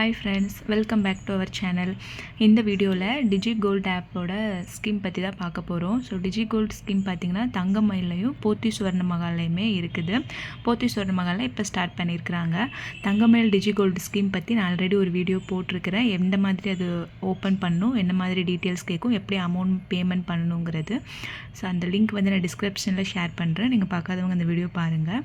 Hi friends, welcome back to our channel. இந்த வீடியோவில் DigiGold ஆப்போட ஸ்கீம் பற்றி தான் பார்க்க போகிறோம். ஸோ டிஜிகோல்ட் ஸ்கீம் பார்த்திங்கன்னா தங்கமயிலையும் போத்தி சுவர்ண மகால்லையுமே இருக்குது. போத்தி சுவர்ண மகாலில் இப்போ ஸ்டார்ட் பண்ணியிருக்கிறாங்க. தங்கமயில் டிஜிகோல்டு ஸ்கீம் பற்றி நான் ஆல்ரெடி ஒரு வீடியோ போட்டிருக்கிறேன். எந்த மாதிரி அது ஓப்பன் பண்ணணும், என்ன மாதிரி டீட்டெயில்ஸ் கேட்கும், எப்படி அமௌண்ட் பேமெண்ட் பண்ணணுங்கிறது. ஸோ அந்த லிங்க் வந்து நான் டிஸ்கிரிப்ஷனில் ஷேர் பண்ணுறேன். நீங்கள் பார்க்காதவங்க அந்த வீடியோ பாருங்கள்.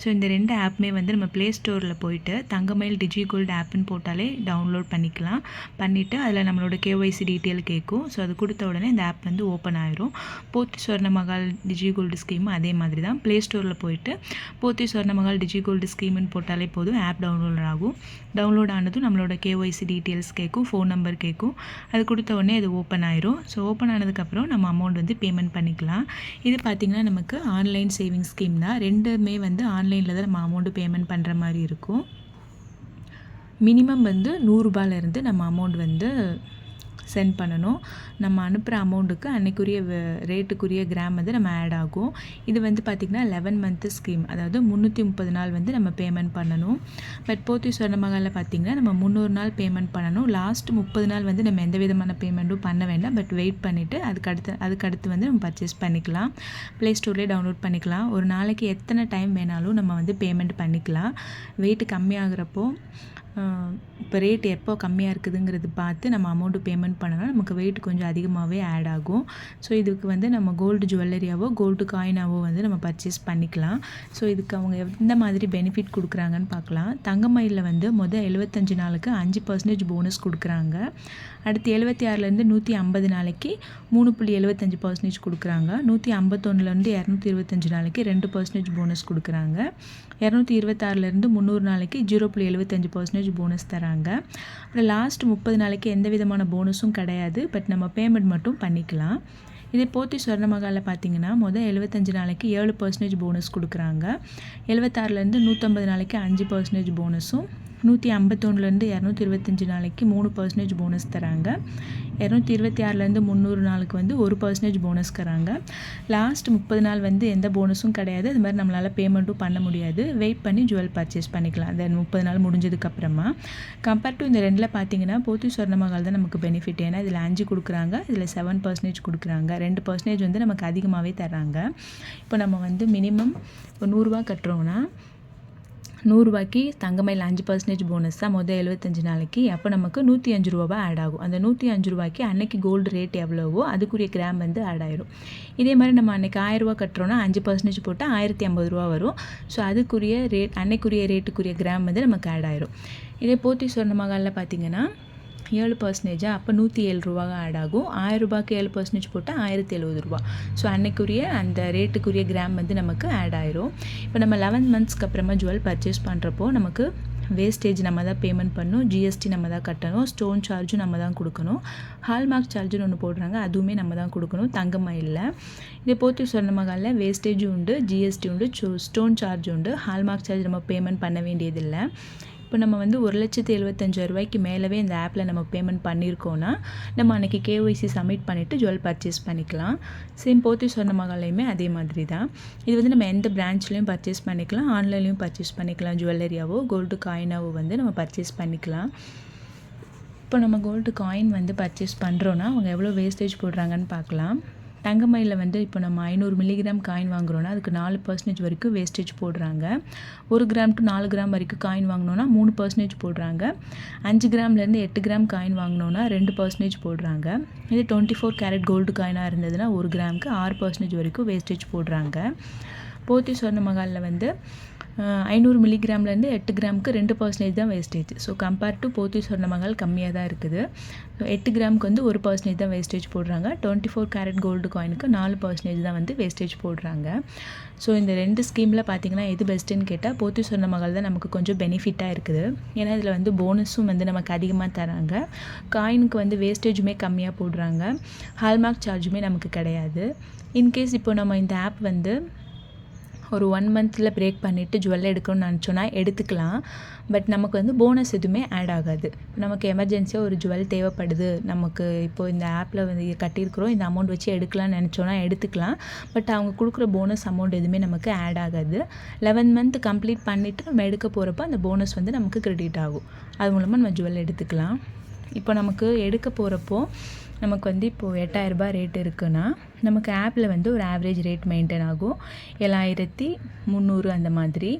ஸோ இந்த ரெண்டு ஆப்புமே வந்து நம்ம ப்ளே ஸ்டோரில் போயிட்டு தங்கமயில் டிஜிகோல்டு ஆப்புன்னு போட்டாலே டவுன்லோட் பண்ணிக்கலாம். பண்ணிவிட்டு அதில் நம்மளோட கேஒய்சி டீட்டெயில் கேட்கும். ஸோ அது கொடுத்த உடனே இந்த ஆப் வந்து ஓப்பன் ஆயிரும். போத்தி சுவர்ண மகால் டிஜிகோல்டு ஸ்கீமும் அதே மாதிரி தான். ப்ளே ஸ்டோரில் போயிட்டு போத்தி சுவர்ண மகால் டிஜிகோல்டு ஸ்கீம்னு போட்டாலே போதும், ஆப் டவுன்லோட் ஆகும். டவுன்லோட் ஆனதும் நம்மளோட கேஒய்சி டீட்டெயில்ஸ் கேட்கும், ஃபோன் நம்பர் கேட்கும். அது கொடுத்த உடனே அது ஓப்பன் ஆயிரும். ஸோ ஓப்பன் ஆனதுக்கப்புறம் நம்ம அமௌண்ட் வந்து பேமெண்ட் பண்ணிக்கலாம். இது பார்த்திங்கன்னா நமக்கு ஆன்லைன் சேவிங்ஸ் ஸ்கீம் தான். ரெண்டுமே வந்து ஆன்லைனில் தான் நம்ம அமௌண்ட்டு பேமெண்ட் பண்ணுற மாதிரி இருக்கும். மினிமம் வந்து 100 ரூபாயிலேருந்து நம்ம அமௌண்ட் வந்து சென்ட் பண்ணணும். நம்ம அனுப்புகிற அமௌண்ட்டுக்கு அன்றைக்குரிய ரேட்டுக்குரிய கிராம் வந்து நம்ம ஆட் ஆகும். இது வந்து பார்த்திங்கன்னா 11 மந்த்து ஸ்கீம், அதாவது 330 நாள் வந்து நம்ம பேமெண்ட் பண்ணணும். பட் போத்தி சுவர்ண மகாலில் பார்த்திங்கன்னா நம்ம 300 நாள் பேமெண்ட் பண்ணணும். லாஸ்ட் 30 நாள் வந்து நம்ம எந்த விதமான பேமெண்ட்டும் பண்ண வேண்டாம். பட் வெயிட் பண்ணிவிட்டு அதுக்கடுத்து வந்து நம்ம பர்ச்சேஸ் பண்ணிக்கலாம். ப்ளே ஸ்டோர்லேயே டவுன்லோட் பண்ணிக்கலாம். ஒரு நாளைக்கு எத்தனை டைம் வேணாலும் நம்ம வந்து பேமெண்ட் பண்ணிக்கலாம். வெயிட் கம்மியாகிறப்போ இப்போ ரேட் எப்போ கம்மியாக இருக்குதுங்கிறது பார்த்து நம்ம அமௌண்ட்டு பேமெண்ட் பண்ணணும். நமக்கு வெயிட் கொஞ்சம் அதிகமாகவே ஆட் ஆகும். ஸோ இதுக்கு வந்து நம்ம கோல்டு ஜுவல்லரியாவோ கோல்டு காயினாவோ வந்து நம்ம பர்ச்சேஸ் பண்ணிக்கலாம். ஸோ இதுக்கு அவங்க எந்த மாதிரி பெனிஃபிட் கொடுக்குறாங்கன்னு பார்க்கலாம். தங்கமயிலில் வந்து 75 நாளுக்கு 5% போனஸ் கொடுக்குறாங்க. அடுத்து 76லேருந்து 150 நாளைக்கு 3.75% கொடுக்குறாங்க. 151லேருந்து 225 நாளைக்கு 2% போனஸ் கொடுக்குறாங்க. 226லேருந்து 300 நாளைக்கு 0.75% போனஸ் தராங்க. அப்புறம் லாஸ்ட் 30 நாளைக்கு எந்த விதமான போனஸும் கிடையாது. பட் நம்ம பேமெண்ட் மட்டும் பண்ணிக்கலாம். இதே போத்தி சுவர்ண மகாலில் பார்த்தீங்கன்னா 75 நாளைக்கு 7% போனஸ் கொடுக்குறாங்க. 76லேருந்து 150 நாளைக்கு 5% போனஸும், 151லேருந்து 225 நாளைக்கு 3% போனஸ் தராங்க. 226லேருந்து 300 நாளுக்கு வந்து 1% போனஸ் தராங்க. லாஸ்ட் 30 நாள் வந்து எந்த போனஸும் கிடையாது. அது மாதிரி நம்மளால் பேமெண்ட்டும் பண்ண முடியாது. வெயிட் பண்ணி ஜுவல் பர்ச்சேஸ் பண்ணிக்கலாம். அந்த 30 நாள் முடிஞ்சதுக்கப்புறமா. கம்பேர் டு இந்த ரெண்டில் பார்த்தீங்கன்னா போத்தி சுவர்ண மகால் தான் நமக்கு பெனிஃபிட். ஏன்னா இதில் 5 கொடுக்குறாங்க, இதில் 7% கொடுக்குறாங்க. 2% வந்து நமக்கு அதிகமாகவே தராங்க. இப்போ நம்ம வந்து மினிமம் இப்போ 100 ரூபா கட்டுறோன்னா 100 ரூபாய்க்கு தங்கமயில் 5% போனஸ் தான் 75 நாளைக்கு. அப்போ நமக்கு 105 ரூபா ஆட் ஆகும். அந்த 105 ரூபாய்க்கு அன்னைக்கு கோல்டு ரேட் எவ்வளவோ அதுக்குரிய கிராம் வந்து ஆட் ஆயிரும். இதே மாதிரி நம்ம அன்றைக்கி 1000 ரூபா கட்டுறோன்னா 5% போட்டால் 1050 ரூபா வரும். ஸோ அதுக்குரிய ரேட் அன்னைக்குரிய ரேட்டுக்குரிய கிராம் வந்து நமக்கு ஆட் ஆயிரும். இதே போத்தி சுவர்ண மகாலில் பார்த்திங்கன்னா 7%, அப்போ 107 ரூபா ஆட் ஆகும். 1000 ரூபாய்க்கு 7% போட்டால் 1070 ரூபா. ஸோ அன்னைக்குரிய அந்த ரேட்டுக்குரிய கிராம் வந்து நமக்கு ஆட் ஆயிரும். இப்போ நம்ம 11 மந்த்ஸ்க்கு அப்புறமா ஜுவல் பர்ச்சேஸ் பண்ணுறப்போ நமக்கு வேஸ்டேஜ் நம்ம தான் பேமெண்ட் பண்ணணும், ஜிஎஸ்டி நம்ம தான் கட்டணும், ஸ்டோன் சார்ஜும் நம்ம தான் கொடுக்கணும், ஹால்மார்க் சார்ஜுன்னு ஒன்று போடுறாங்க, அதுவுமே நம்ம தான் கொடுக்கணும் தங்கமயிலில். இதே போத்தி சுவர்ண மகாலில் வேஸ்டேஜும் உண்டு, ஜிஎஸ்டி உண்டு, ஸ்டோன் சார்ஜ் உண்டு, ஹால்மார்க் சார்ஜ் நம்ம பேமெண்ட் பண்ண வேண்டியதில்லை. இப்போ நம்ம வந்து 1,75,000 ரூபாய்க்கு மேலவே இந்த ஆப்பில் நம்ம பேமெண்ட் பண்ணியிருக்கோன்னா நம்ம அன்றைக்கி கேஒய்சி சப்மிட் பண்ணிவிட்டு ஜுவல் பர்ச்சேஸ் பண்ணிக்கலாம். சேம் போத்தி சுவர்ண மகாலையுமே அதே மாதிரி தான். இது வந்து நம்ம எந்த பிரான்ச்லேயும் பர்ச்சேஸ் பண்ணிக்கலாம், ஆன்லைன்லேயும் பர்ச்சேஸ் பண்ணிக்கலாம். ஜுவல்லரியாவோ கோல்டு காயினாவோ வந்து நம்ம பர்ச்சேஸ் பண்ணிக்கலாம். இப்போ நம்ம கோல்டு காயின் வந்து பர்ச்சேஸ் பண்ணுறோன்னா அவங்க எவ்வளோ வேஸ்டேஜ் போடுறாங்கன்னு பார்க்கலாம். தங்கமயிலில் வந்து இப்போ நம்ம 500 மில்லிகிராம் காயின் வாங்குகிறோன்னா அதுக்கு 4% வரைக்கும் வேஸ்டேஜ் போடுறாங்க. 1 கிராம் டு 4 கிராம் வரைக்கும் காயின் வாங்கினோன்னா 3% போடுறாங்க. 5 கிராம்லேருந்து 8 கிராம் காயின் வாங்கினோன்னா 2% போடுறாங்க. இது 24 கேரட் கோல்டு காயினாக இருந்ததுன்னா 1 கிராமுக்கு 6% வரைக்கும் வேஸ்டேஜ் போடுறாங்க. போத்தி சுவர்ண மகாலில் வந்து 500 மில்லிகிராம்லேருந்து 8 கிராமுக்கு 2% தான் வேஸ்டேஜ். ஸோ கம்பேர் டு போத்தி சுவர்ண மகால் கம்மியாக தான் இருக்குது. 8 கிராமுக்கு வந்து 1% தான் வேஸ்டேஜ் போடுறாங்க. 24 கேரட் கோல்டு காயினுக்கு 4% தான் வந்து வேஸ்டேஜ் போடுறாங்க. ஸோ இந்த ரெண்டு ஸ்கீமில் பார்த்திங்கன்னா எது பெஸ்ட்டுன்னு கேட்டால் போத்தி சுவர்ண மகால் தான் நமக்கு கொஞ்சம் பெனிஃபிட்டாக இருக்குது. ஏன்னா இதில் வந்து போனஸும் வந்து நமக்கு அதிகமாக தராங்க, காயினுக்கு வந்து வேஸ்டேஜுமே கம்மியாக போடுறாங்க, ஹால்மார்க் சார்ஜுமே நமக்கு கிடையாது. இன்கேஸ் இப்போ நம்ம இந்த ஆப் வந்து ஒரு 1 மந்தில் பிரேக் பண்ணிவிட்டு ஜுவல் எடுக்கணும்னு நினச்சோன்னா எடுத்துக்கலாம். பட் நமக்கு வந்து போனஸ் எதுவுமே ஆட் ஆகாது. நமக்கு எமர்ஜென்சியாக ஒரு ஜுவல் தேவைப்படுது, நமக்கு இப்போது இந்த ஆப்பில் வந்து கட்டியிருக்கிறோம், இந்த அமௌண்ட் வச்சு எடுக்கலாம்னு நினச்சோன்னா எடுத்துக்கலாம். பட் அவங்க கொடுக்குற போனஸ் அமௌண்ட் எதுவுமே நமக்கு ஆட் ஆகாது. 11 மந்த் கம்ப்ளீட் பண்ணிவிட்டு நம்ம எடுக்க போகிறப்ப அந்த போனஸ் வந்து நமக்கு கிரெடிட் ஆகும். அது மூலமாக நம்ம ஜுவல் எடுத்துக்கலாம். இப்போ நமக்கு எடுக்க போகிறப்போ நமக்கு வந்து இப்போது 8000 ரூபாய் ரேட் இருக்குன்னா நமக்கு ஆப்பில் வந்து ஒரு ஆவரேஜ் ரேட் மெயின்டைன் ஆகும் 7300 அந்த மாதிரி.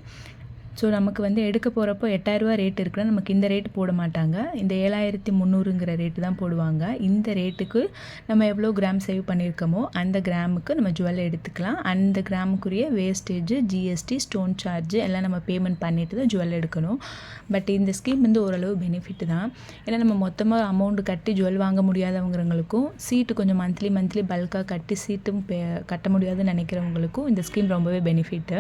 ஸோ நமக்கு வந்து எடுக்க போகிறப்போ 8000 ரூபாய் ரேட் இருக்குன்னா நமக்கு இந்த ரேட்டு போட மாட்டாங்க, இந்த 7300ங்கிற ரேட்டு தான் போடுவாங்க. இந்த ரேட்டுக்கு நம்ம எவ்வளோ கிராம் சேவ் பண்ணியிருக்கோமோ அந்த கிராமுக்கு நம்ம ஜுவல் எடுத்துக்கலாம். அந்த கிராமுக்குரிய வேஸ்டேஜ், ஜிஎஸ்டி, ஸ்டோன் சார்ஜ் எல்லாம் நம்ம பேமெண்ட் பண்ணிட்டு தான் ஜுவல் எடுக்கணும். பட் இந்த ஸ்கீம் வந்து ஓரளவு பெனிஃபிட் தான். ஏன்னா நம்ம மொத்தமாக அமௌண்ட் கட்டி ஜுவல் வாங்க முடியாதவங்களுக்கும், சீட்டு கொஞ்சம் மந்த்லி பல்காக கட்டி சீட்டும் கட்ட முடியாதுன்னு நினைக்கிறவங்களுக்கும் இந்த ஸ்கீம் ரொம்பவே பெனிஃபிட்டு.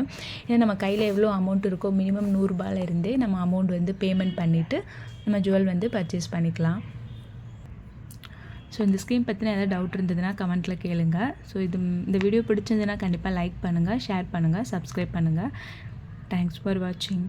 ஏன்னா நம்ம கையில் எவ்வளோ அமௌண்ட் இருக்கோ மினிமம் 100 ரூபாயில இருந்தே நம்ம அமௌண்ட் வந்து பேமெண்ட் பண்ணிவிட்டு நம்ம ஜுவல் வந்து பர்ச்சேஸ் பண்ணிக்கலாம். ஸோ இந்த ஸ்கீம் பற்றின ஏதாவது டவுட் இருந்ததுன்னா கமெண்ட்டில் கேளுங்க. ஸோ இந்த வீடியோ பிடிச்சிருந்ததுன்னா கண்டிப்பாக லைக் பண்ணுங்கள், ஷேர் பண்ணுங்கள், சப்ஸ்கிரைப் பண்ணுங்கள். தேங்க்ஸ் ஃபார் வாட்சிங்.